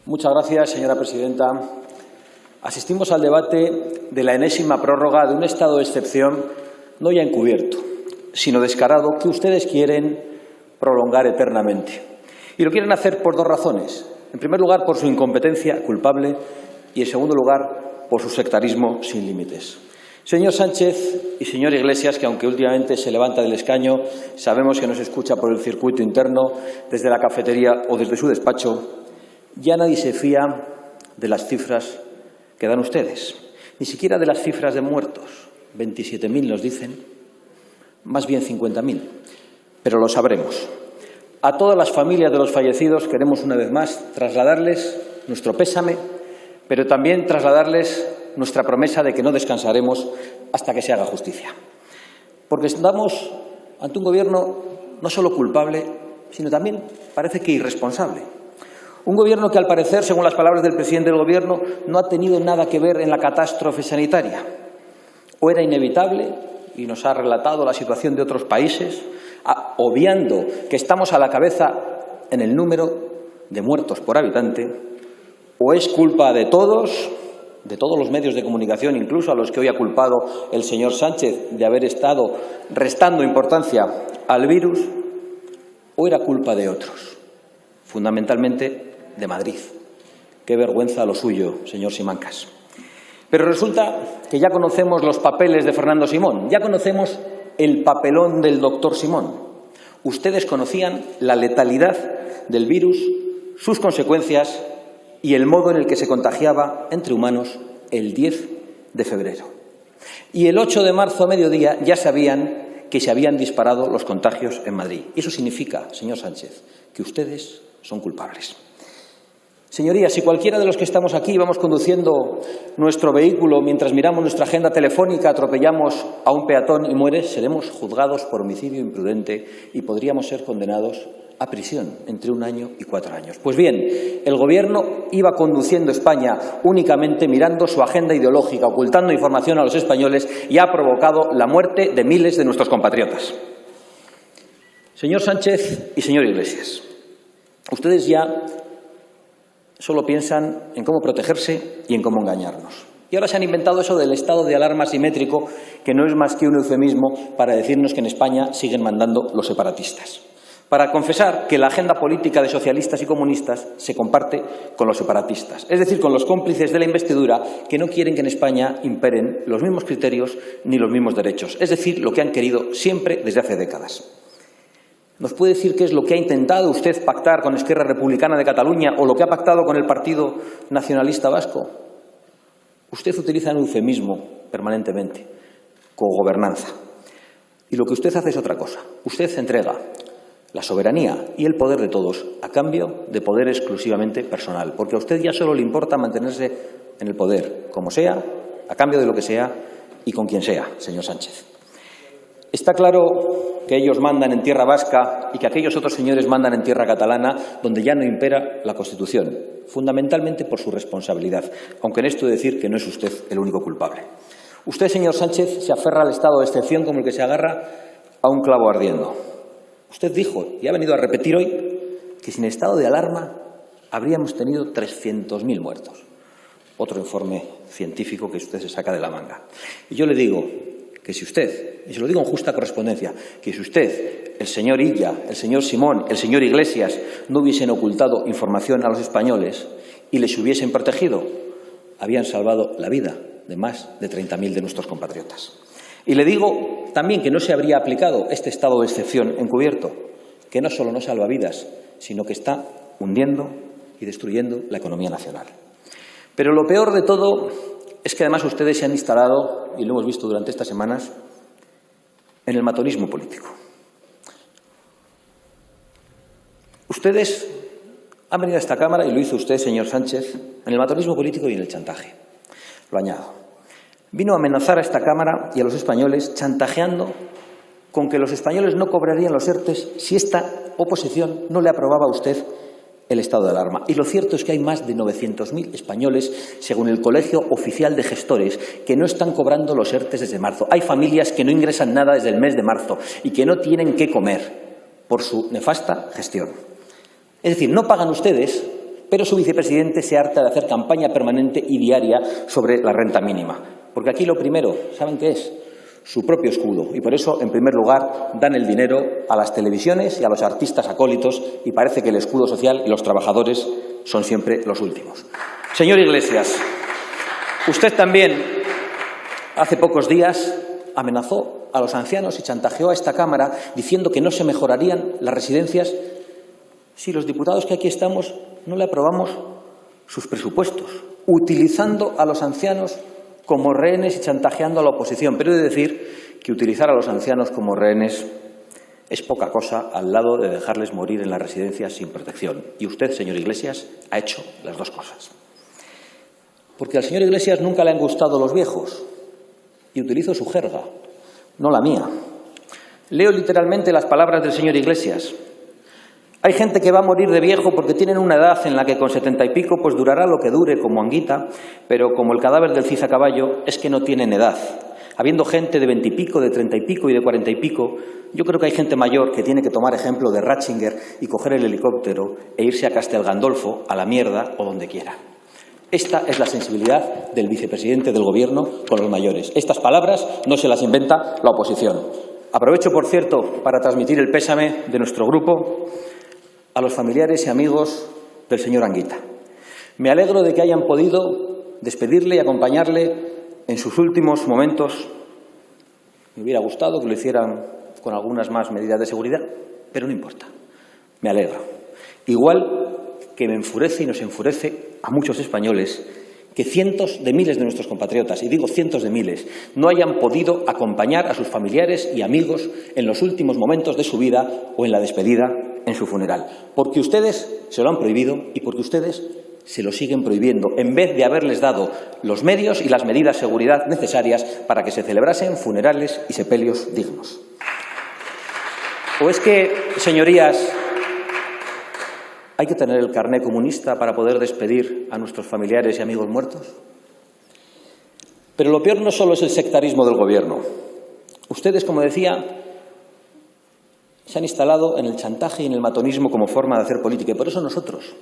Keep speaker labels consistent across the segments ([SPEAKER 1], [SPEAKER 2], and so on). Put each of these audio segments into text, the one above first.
[SPEAKER 1] Muchas gracias, señora presidenta. Asistimos al debate de la enésima prórroga de un estado de excepción, no ya encubierto, sino descarado, que ustedes quieren prolongar eternamente. Y lo quieren hacer por dos razones. En primer lugar, por su incompetencia culpable y, en segundo lugar, por su sectarismo sin límites. Señor Sánchez y señor Iglesias, que aunque últimamente se levanta del escaño, sabemos que nos escucha por el circuito interno, desde la cafetería o desde su despacho, ya nadie se fía de las cifras que dan ustedes, ni siquiera de las cifras de muertos. 27.000 nos dicen, más bien 50.000, pero lo sabremos. A todas las familias de los fallecidos queremos una vez más trasladarles nuestro pésame, pero también trasladarles nuestra promesa de que no descansaremos hasta que se haga justicia. Porque estamos ante un gobierno no solo culpable, sino también parece que irresponsable. Un gobierno que, al parecer, según las palabras del presidente del Gobierno, no ha tenido nada que ver en la catástrofe sanitaria. O era inevitable, y nos ha relatado la situación de otros países, obviando que estamos a la cabeza en el número de muertos por habitante, o es culpa de todos los medios de comunicación, incluso a los que hoy ha culpado el señor Sánchez de haber estado restando importancia al virus, o era culpa de otros, fundamentalmente de Madrid. Qué vergüenza lo suyo, señor Simancas. Pero resulta que ya conocemos los papeles de Fernando Simón, ya conocemos el papelón del doctor Simón. Ustedes conocían la letalidad del virus, sus consecuencias y el modo en el que se contagiaba entre humanos el 10 de febrero. Y el 8 de marzo a mediodía ya sabían que se habían disparado los contagios en Madrid. Y eso significa, señor Sánchez, que ustedes son culpables. Señorías, si cualquiera de los que estamos aquí vamos conduciendo nuestro vehículo mientras miramos nuestra agenda telefónica, atropellamos a un peatón y muere, seremos juzgados por homicidio imprudente y podríamos ser condenados a prisión entre 1 año y 4 años. Pues bien, el Gobierno iba conduciendo España únicamente mirando su agenda ideológica, ocultando información a los españoles, y ha provocado la muerte de miles de nuestros compatriotas. Señor Sánchez y señor Iglesias, ustedes ya solo piensan en cómo protegerse y en cómo engañarnos. Y ahora se han inventado eso del estado de alarma simétrico, que no es más que un eufemismo para decirnos que en España siguen mandando los separatistas. Para confesar que la agenda política de socialistas y comunistas se comparte con los separatistas, es decir, con los cómplices de la investidura que no quieren que en España imperen los mismos criterios ni los mismos derechos, es decir, lo que han querido siempre desde hace décadas. ¿Nos puede decir qué es lo que ha intentado usted pactar con Esquerra Republicana de Cataluña o lo que ha pactado con el Partido Nacionalista Vasco? Usted utiliza un eufemismo permanentemente, cogobernanza. Y lo que usted hace es otra cosa. Usted entrega la soberanía y el poder de todos a cambio de poder exclusivamente personal, porque a usted ya solo le importa mantenerse en el poder, como sea, a cambio de lo que sea y con quien sea, señor Sánchez. Está claro que ellos mandan en tierra vasca y que aquellos otros señores mandan en tierra catalana, donde ya no impera la Constitución, fundamentalmente por su responsabilidad, aunque en esto he de decir que no es usted el único culpable. Usted, señor Sánchez, se aferra al estado de excepción como el que se agarra a un clavo ardiendo. Usted dijo, y ha venido a repetir hoy, que sin estado de alarma habríamos tenido 300.000 muertos. Otro informe científico que usted se saca de la manga. Y yo le digo que si usted, y se lo digo en justa correspondencia, que si usted, el señor Illa, el señor Simón, el señor Iglesias no hubiesen ocultado información a los españoles y les hubiesen protegido, habían salvado la vida de más de 30.000 de nuestros compatriotas. Y le digo también que no se habría aplicado este estado de excepción encubierto, que no solo no salva vidas, sino que está hundiendo y destruyendo la economía nacional. Pero lo peor de todo es que además ustedes se han instalado, y lo hemos visto durante estas semanas, en el matonismo político. Ustedes han venido a esta Cámara, y lo hizo usted, señor Sánchez, en el matonismo político y en el chantaje. Lo añado. Vino a amenazar a esta Cámara y a los españoles chantajeando con que los españoles no cobrarían los ERTEs si esta oposición no le aprobaba a usted el estado de alarma. Y lo cierto es que hay más de 900.000 españoles, según el Colegio Oficial de Gestores, que no están cobrando los ERTEs desde marzo. Hay familias que no ingresan nada desde el mes de marzo y que no tienen qué comer por su nefasta gestión. Es decir, no pagan ustedes Pero su vicepresidente se harta de hacer campaña permanente y diaria sobre la renta mínima. Porque aquí lo primero, ¿saben qué es? Su propio escudo. Y por eso, en primer lugar, dan el dinero a las televisiones y a los artistas acólitos y parece que el escudo social y los trabajadores son siempre los últimos. Señor Iglesias, usted también, hace pocos días, amenazó a los ancianos y chantajeó a esta Cámara diciendo que no se mejorarían las residencias si los diputados que aquí estamos no le aprobamos sus presupuestos, utilizando a los ancianos como rehenes y chantajeando a la oposición. Pero he de decir que utilizar a los ancianos como rehenes es poca cosa al lado de dejarles morir en las residencias sin protección. Y usted, señor Iglesias, ha hecho las dos cosas. Porque al señor Iglesias nunca le han gustado los viejos. Y utilizo su jerga, no la mía. Leo literalmente las palabras del señor Iglesias. Hay gente que va a morir de viejo porque tienen una edad en la que con 70 y pico pues durará lo que dure, como Anguita, pero como el cadáver del Cid a caballo es que no tienen edad. Habiendo gente de 20 y pico, de 30 y pico y de 40 y pico, yo creo que hay gente mayor que tiene que tomar ejemplo de Ratzinger y coger el helicóptero e irse a Castel Gandolfo, a la mierda o donde quiera. Esta es la sensibilidad del vicepresidente del Gobierno con los mayores. Estas palabras no se las inventa la oposición. Aprovecho, por cierto, para transmitir el pésame de nuestro grupo a los familiares y amigos del señor Anguita. Me alegro de que hayan podido despedirle y acompañarle en sus últimos momentos. Me hubiera gustado que lo hicieran con algunas más medidas de seguridad, pero no importa. Me alegro. Igual que me enfurece y nos enfurece a muchos españoles que cientos de miles de nuestros compatriotas, y digo cientos de miles, no hayan podido acompañar a sus familiares y amigos en los últimos momentos de su vida o en la despedida en su funeral. Porque ustedes se lo han prohibido y porque ustedes se lo siguen prohibiendo, en vez de haberles dado los medios y las medidas de seguridad necesarias para que se celebrasen funerales y sepelios dignos. ¿O es que, señorías, hay que tener el carné comunista para poder despedir a nuestros familiares y amigos muertos? Pero lo peor no solo es el sectarismo del Gobierno. Ustedes, como decía, se han instalado en el chantaje y en el matonismo como forma de hacer política. Y por eso nosotros,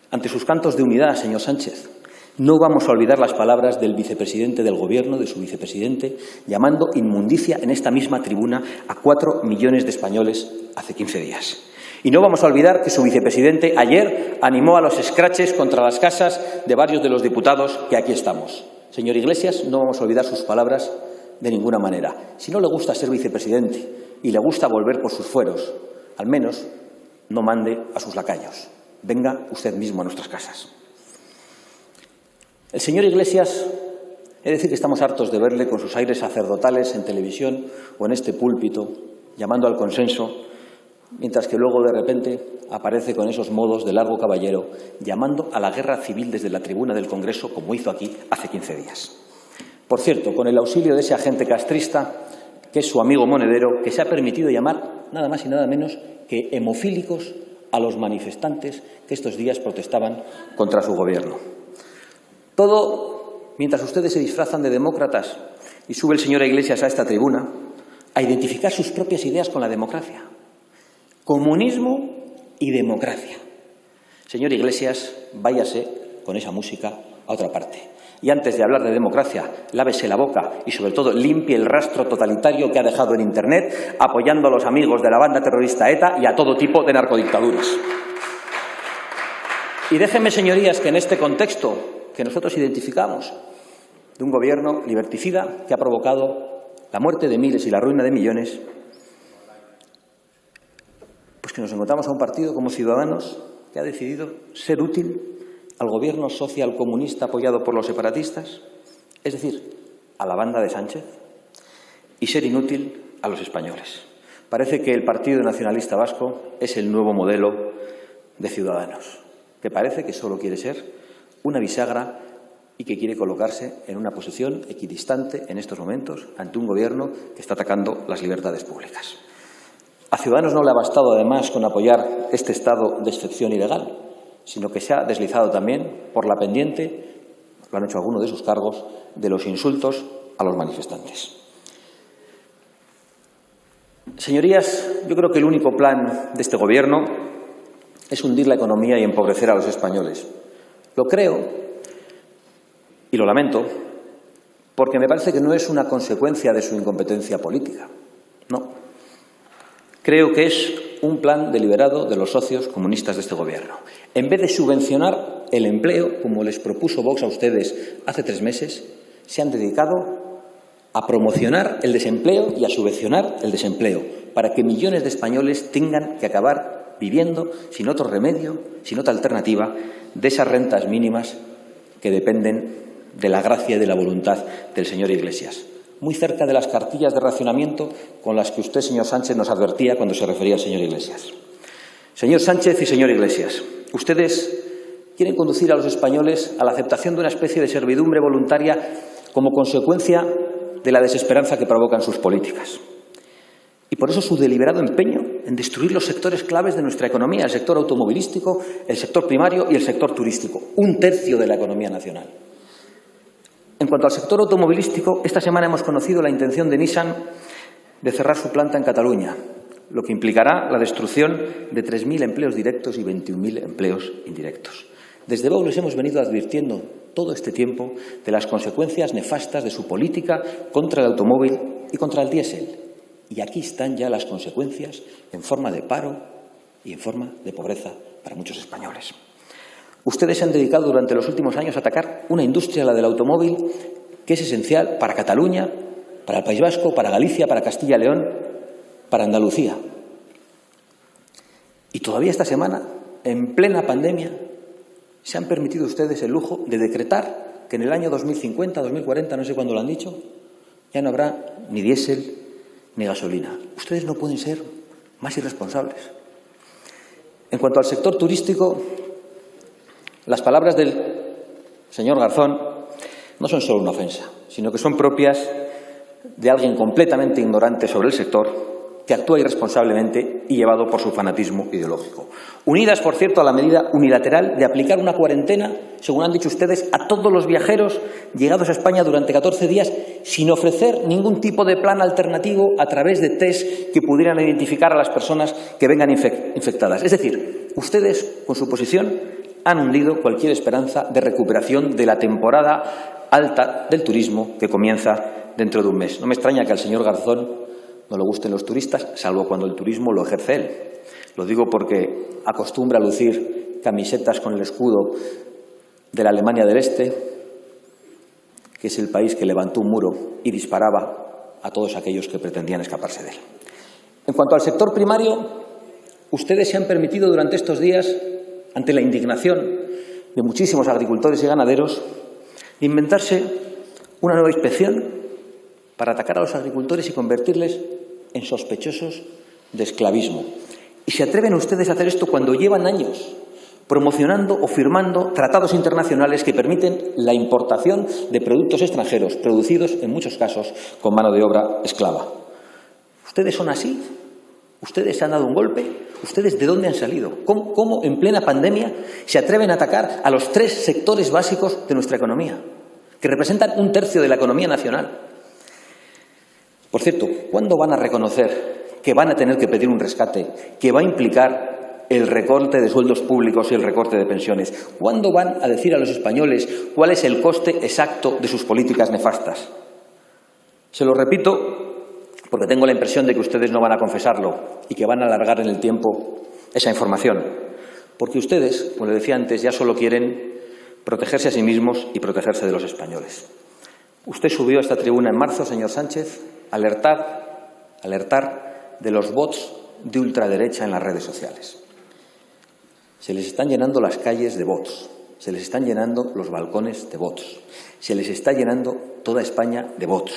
[SPEAKER 1] ante sus cantos de unidad, señor Sánchez, no vamos a olvidar las palabras del vicepresidente del Gobierno, de su vicepresidente, llamando inmundicia en esta misma tribuna a 4 millones de españoles hace 15 días. Y no vamos a olvidar que su vicepresidente ayer animó a los escraches contra las casas de varios de los diputados que aquí estamos. Señor Iglesias, no vamos a olvidar sus palabras de ninguna manera. Si no le gusta ser vicepresidente y le gusta volver por sus fueros, al menos no mande a sus lacayos. Venga usted mismo a nuestras casas. El señor Iglesias, he de decir que estamos hartos de verle con sus aires sacerdotales en televisión o en este púlpito, llamando al consenso, mientras que luego de repente aparece con esos modos de largo caballero, llamando a la guerra civil desde la tribuna del Congreso, como hizo aquí hace 15 días. Por cierto, con el auxilio de ese agente castrista, que es su amigo monedero, que se ha permitido llamar nada más y nada menos que hemofílicos a los manifestantes que estos días protestaban contra su gobierno. Todo mientras ustedes se disfrazan de demócratas y sube el señor Iglesias a esta tribuna a identificar sus propias ideas con la democracia. Comunismo y democracia. Señor Iglesias, váyase con esa música a otra parte. Y antes de hablar de democracia, lávese la boca y, sobre todo, limpie el rastro totalitario que ha dejado en Internet apoyando a los amigos de la banda terrorista ETA y a todo tipo de narcodictaduras. Y déjenme, señorías, que en este contexto que nosotros identificamos de un gobierno liberticida que ha provocado la muerte de miles y la ruina de millones, pues que nos encontramos a un partido como Ciudadanos que ha decidido ser útil al gobierno social-comunista apoyado por los separatistas, es decir, a la banda de Sánchez, y ser inútil a los españoles. Parece que el Partido Nacionalista Vasco es el nuevo modelo de Ciudadanos, que parece que solo quiere ser una bisagra y que quiere colocarse en una posición equidistante en estos momentos ante un gobierno que está atacando las libertades públicas. A Ciudadanos no le ha bastado, además, con apoyar este estado de excepción ilegal, sino que se ha deslizado también por la pendiente, lo han hecho algunos de sus cargos, de los insultos a los manifestantes. Señorías, yo creo que el único plan de este Gobierno es hundir la economía y empobrecer a los españoles. Lo creo y lo lamento porque me parece que no es una consecuencia de su incompetencia política. No. Creo que es un plan deliberado de los socios comunistas de este Gobierno. En vez de subvencionar el empleo, como les propuso Vox a ustedes hace 3 meses, se han dedicado a promocionar el desempleo y a subvencionar el desempleo, para que millones de españoles tengan que acabar viviendo sin otro remedio, sin otra alternativa, de esas rentas mínimas que dependen de la gracia y de la voluntad del señor Iglesias. Muy cerca de las cartillas de racionamiento con las que usted, señor Sánchez, nos advertía cuando se refería al señor Iglesias. Señor Sánchez y señor Iglesias, ustedes quieren conducir a los españoles a la aceptación de una especie de servidumbre voluntaria como consecuencia de la desesperanza que provocan sus políticas. Y por eso su deliberado empeño en destruir los sectores claves de nuestra economía, el sector automovilístico, el sector primario y el sector turístico, 1/3 de la economía nacional. En cuanto al sector automovilístico, esta semana hemos conocido la intención de Nissan de cerrar su planta en Cataluña, lo que implicará la destrucción de 3.000 empleos directos y 21.000 empleos indirectos. Desde Vox les hemos venido advirtiendo todo este tiempo de las consecuencias nefastas de su política contra el automóvil y contra el diésel. Y aquí están ya las consecuencias en forma de paro y en forma de pobreza para muchos españoles. Ustedes se han dedicado durante los últimos años a atacar una industria, la del automóvil, que es esencial para Cataluña, para el País Vasco, para Galicia, para Castilla y León, para Andalucía. Y todavía esta semana, en plena pandemia, se han permitido ustedes el lujo de decretar que en el año 2050, 2040, no sé cuándo lo han dicho, ya no habrá ni diésel ni gasolina. Ustedes no pueden ser más irresponsables. En cuanto al sector turístico, las palabras del señor Garzón no son solo una ofensa, sino que son propias de alguien completamente ignorante sobre el sector, que actúa irresponsablemente y llevado por su fanatismo ideológico. Unidas, por cierto, a la medida unilateral de aplicar una cuarentena, según han dicho ustedes, a todos los viajeros llegados a España durante 14 días, sin ofrecer ningún tipo de plan alternativo a través de test que pudieran identificar a las personas que vengan infectadas. Es decir, ustedes, con su posición, han hundido cualquier esperanza de recuperación de la temporada alta del turismo que comienza dentro de un mes. No me extraña que al señor Garzón no le gusten los turistas, salvo cuando el turismo lo ejerce él. Lo digo porque acostumbra a lucir camisetas con el escudo de la Alemania del Este, que es el país que levantó un muro y disparaba a todos aquellos que pretendían escaparse de él. En cuanto al sector primario, ustedes se han permitido durante estos días, ante la indignación de muchísimos agricultores y ganaderos, inventarse una nueva inspección para atacar a los agricultores y convertirles en sospechosos de esclavismo. Y se atreven ustedes a hacer esto cuando llevan años promocionando o firmando tratados internacionales que permiten la importación de productos extranjeros, producidos en muchos casos con mano de obra esclava. ¿Ustedes son así? ¿Ustedes se han dado un golpe? ¿Ustedes de dónde han salido? ¿Cómo en plena pandemia se atreven a atacar a los 3 sectores básicos de nuestra economía, que representan 1/3 de la economía nacional? Por cierto, ¿cuándo van a reconocer que van a tener que pedir un rescate que va a implicar el recorte de sueldos públicos y el recorte de pensiones? ¿Cuándo van a decir a los españoles cuál es el coste exacto de sus políticas nefastas? Se lo repito porque tengo la impresión de que ustedes no van a confesarlo y que van a alargar en el tiempo esa información. Porque ustedes, como le decía antes, ya solo quieren protegerse a sí mismos y protegerse de los españoles. Usted subió a esta tribuna en marzo, señor Sánchez, alertar de los bots de ultraderecha en las redes sociales. Se les están llenando las calles de bots, se les están llenando los balcones de bots, se les está llenando toda España de bots,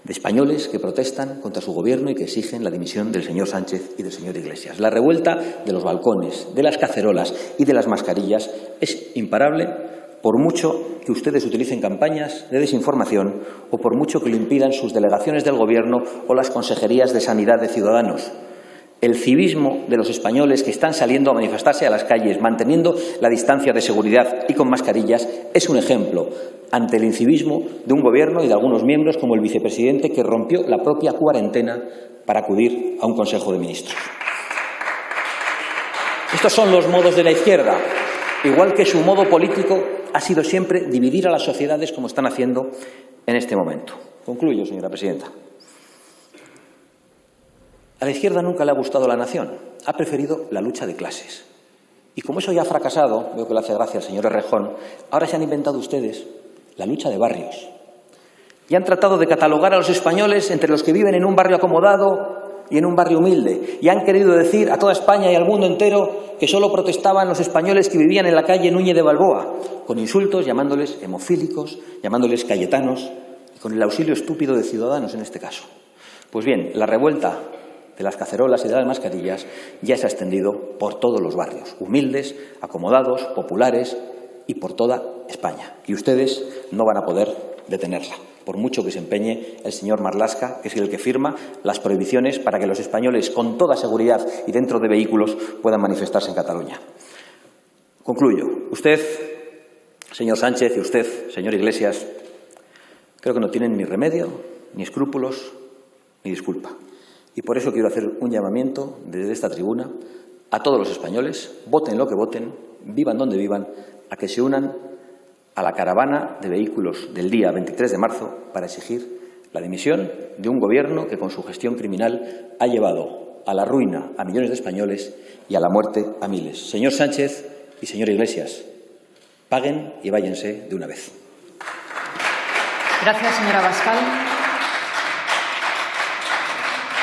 [SPEAKER 1] de españoles que protestan contra su gobierno y que exigen la dimisión del señor Sánchez y del señor Iglesias. La revuelta de los balcones, de las cacerolas y de las mascarillas es imparable, por mucho que ustedes utilicen campañas de desinformación o por mucho que lo impidan sus delegaciones del Gobierno o las consejerías de Sanidad de Ciudadanos. El civismo de los españoles que están saliendo a manifestarse a las calles, manteniendo la distancia de seguridad y con mascarillas, es un ejemplo ante el incivismo de un Gobierno y de algunos miembros, como el vicepresidente, que rompió la propia cuarentena para acudir a un Consejo de Ministros. Estos son los modos de la izquierda, igual que su modo político ha sido siempre dividir a las sociedades como están haciendo en este momento. Concluyo, señora presidenta. A la izquierda nunca le ha gustado la nación, ha preferido la lucha de clases. Y como eso ya ha fracasado, veo que le hace gracia al señor Errejón, ahora se han inventado ustedes la lucha de barrios. Y han tratado de catalogar a los españoles entre los que viven en un barrio acomodado y en un barrio humilde. Y han querido decir a toda España y al mundo entero que solo protestaban los españoles que vivían en la calle Núñez de Balboa, con insultos, llamándoles hemofílicos, llamándoles cayetanos, y con el auxilio estúpido de Ciudadanos en este caso. Pues bien, la revuelta de las cacerolas y de las mascarillas ya se ha extendido por todos los barrios, humildes, acomodados, populares y por toda España. Y ustedes no van a poder detenerla, por mucho que se empeñe el señor Marlaska, que es el que firma las prohibiciones para que los españoles, con toda seguridad y dentro de vehículos, puedan manifestarse en Cataluña. Concluyo. Usted, señor Sánchez, y usted, señor Iglesias, creo que no tienen ni remedio, ni escrúpulos, ni disculpa. Y por eso quiero hacer un llamamiento desde esta tribuna a todos los españoles, voten lo que voten, vivan donde vivan, a que se unan a la caravana de vehículos del día 23 de marzo para exigir la dimisión de un gobierno que con su gestión criminal ha llevado a la ruina a millones de españoles y a la muerte a miles. Señor Sánchez y señor Iglesias, paguen y váyanse de una vez.
[SPEAKER 2] Gracias, señora Abascal.